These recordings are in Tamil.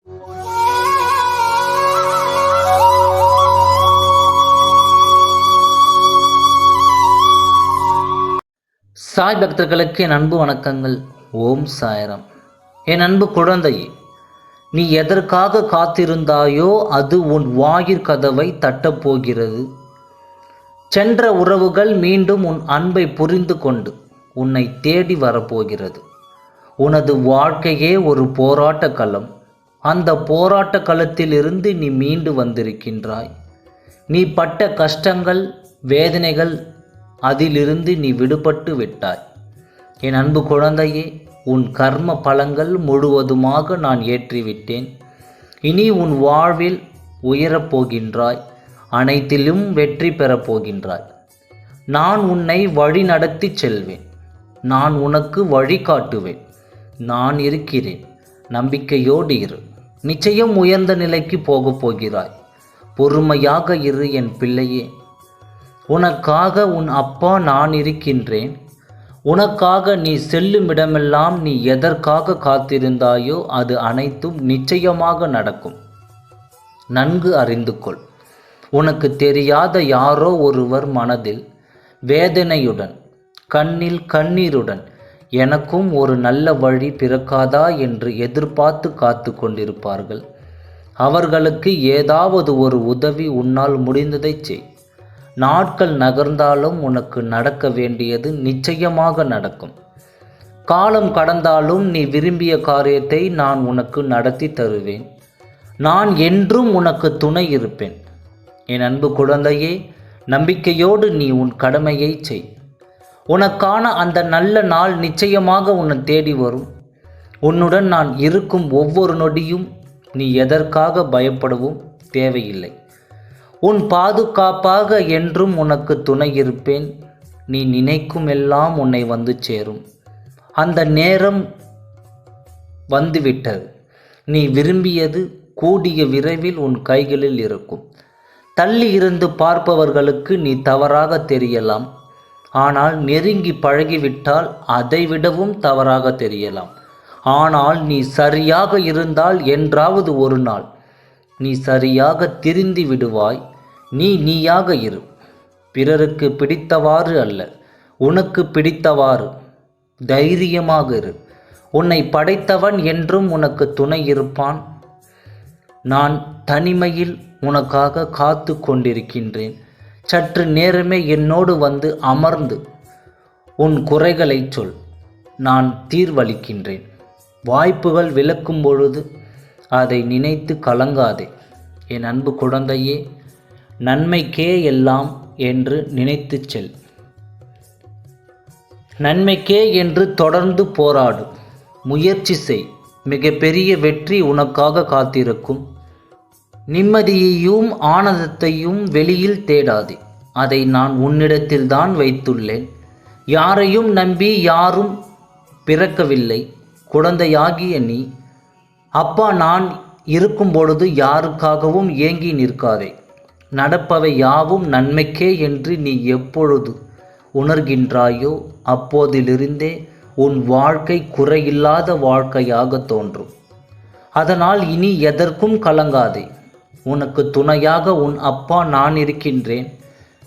சாய் பக்தர்களுக்கு என் அன்பு வணக்கங்கள். ஓம் சாய்ராம். என் அன்பு குழந்தையே, நீ எதற்காக காத்திருந்தாயோ அது உன் வாயிற் கதவை தட்டப்போகிறது. சென்ற உறவுகள் மீண்டும் உன் அன்பை புரிந்து கொண்டு உன்னை தேடி வரப்போகிறது. உனது வாழ்க்கையே ஒரு போராட்ட களம். அந்த போராட்ட களத்திலிருந்து நீ மீண்டு வந்திருக்கின்றாய். நீ பட்ட கஷ்டங்கள், வேதனைகள், அதிலிருந்து நீ விடுபட்டு விட்டாய். என் அன்பு குழந்தையே, உன் கர்ம பலங்கள் முழுவதுமாக நான் ஏற்றிவிட்டேன். இனி உன் வாழ்வில் உயரப்போகின்றாய். அனைத்திலும் வெற்றி பெறப் போகின்றாய். நான் உன்னை வழி நடத்தி செல்வேன். நான் உனக்கு வழிகாட்டுவேன். நான் இருக்கிறேன். நம்பிக்கையோடு இரு. நிச்சயம் உயர்ந்த நிலைக்கு போகப் போகிறாய். பொறுமையாக இரு என் பிள்ளையே. உனக்காக உன் அப்பா நான் இருக்கின்றேன். உனக்காக நீ செல்லும் இடமெல்லாம் நீ எதற்காக காத்திருந்தாயோ அது அனைத்தும் நிச்சயமாக நடக்கும். நன்கு அறிந்து கொள். உனக்கு தெரியாத யாரோ ஒருவர் மனதில் வேதனையுடன், கண்ணில் கண்ணீருடன் எனக்கும் ஒரு நல்ல வழி பிறக்காதா என்று எதிர்பார்த்து காத்து கொண்டிருப்பார்கள். அவர்களுக்கு ஏதாவது ஒரு உதவி உன்னால் முடிந்ததை செய். நாட்கள் நகர்ந்தாலும் உனக்கு நடக்க வேண்டியது நிச்சயமாக நடக்கும். காலம் கடந்தாலும் நீ விரும்பிய காரியத்தை நான் உனக்கு நடத்தி தருவேன். நான் என்றும் உனக்கு துணை இருப்பேன். என் அன்பு குழந்தையே, நம்பிக்கையோடு நீ உன் கடமையை செய். உனக்கான அந்த நல்ல நாள் நிச்சயமாக உன்னை தேடி வரும். உன்னுடன் நான் இருக்கும் ஒவ்வொரு நொடியும் நீ எதற்காக பயப்படவும் தேவையில்லை. உன் பாதுகாப்பாக என்றும் உனக்கு துணை இருப்பேன். நீ நினைக்கும் எல்லாம் உன்னை வந்து சேரும். அந்த நேரம் வந்துவிட்டது. நீ விரும்பியது கூடிய விரைவில் உன் கைகளில் இருக்கும். தள்ளி இருந்து பார்ப்பவர்களுக்கு நீ தவறாக தெரியலாம். ஆனால் நெருங்கி பழகிவிட்டால் அதைவிடவும் தவறாக தெரியலாம். ஆனால் நீ சரியாக இருந்தால் என்றாவது ஒரு நாள் நீ சரியாக திருந்தி விடுவாய். நீ நீயாக இரு. பிறருக்கு பிடித்தவாறு அல்ல, உனக்கு பிடித்தவாறு தைரியமாக இரு. உன்னை படைத்தவன் என்றும் உனக்கு துணை இருப்பான். நான் தனிமையில் உனக்காக காத்து கொண்டிருக்கின்றேன். சற்று நேரமே என்னோடு வந்து அமர்ந்து உன் குறைகளை சொல். நான் தீர்வளிக்கின்றேன். வாய்ப்புகள் விலக்கும் பொழுது அதை நினைத்து கலங்காதே. என் அன்பு குழந்தையே, நன்மைக்கே எல்லாம் என்று நினைத்து செல். நன்மைக்கே என்று தொடர்ந்து போராடு. முயற்சி செய். மிகப்பெரிய வெற்றி உனக்காக காத்திருக்கும். நிம்மதியையும் ஆனந்தத்தையும் வெளியில் தேடாதே. அதை நான் உன்னிடத்தில்தான் வைத்துள்ளேன். யாரையும் நம்பி யாரும் பிறக்கவில்லை. குழந்தையாகிய நீ அப்பா நான் இருக்கும் பொழுது யாருக்காகவும் ஏங்கி நிற்காதே. நடப்பவை யாவும் நன்மைக்கே என்று நீ எப்பொழுது உணர்கின்றாயோ அப்போதிலிருந்தே உன் வாழ்க்கை குறையில்லாத வாழ்க்கையாக தோன்றும். அதனால் இனி எதற்கும் கலங்காதே. உனக்கு துணையாக உன் அப்பா நான் இருக்கின்றேன்.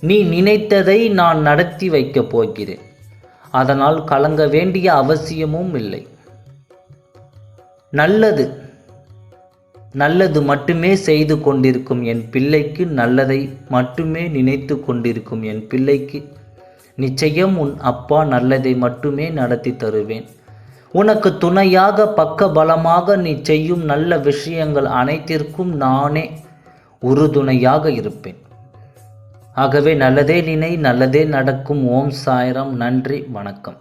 நீ நினைத்ததை நான் நடத்தி வைக்கப் போகிறேன். அதனால் கலங்க வேண்டிய அவசியமும் இல்லை. நல்லது மட்டுமே செய்து கொண்டிருக்கும் என் பிள்ளைக்கு, நல்லதை மட்டுமே நினைத்து கொண்டிருக்கும் என் பிள்ளைக்கு நிச்சயம் உன் அப்பா நல்லதை மட்டுமே நடத்தி தருவேன். உனக்கு துணையாக பக்க பலமாக நீ செய்யும் நல்ல விஷயங்கள் அனைத்திற்கும் நானே உறுதுணையாக இருப்பேன். ஆகவே நல்லதே நினை, நல்லதே நடக்கும். ஓம் சாய்ராம். நன்றி, வணக்கம்.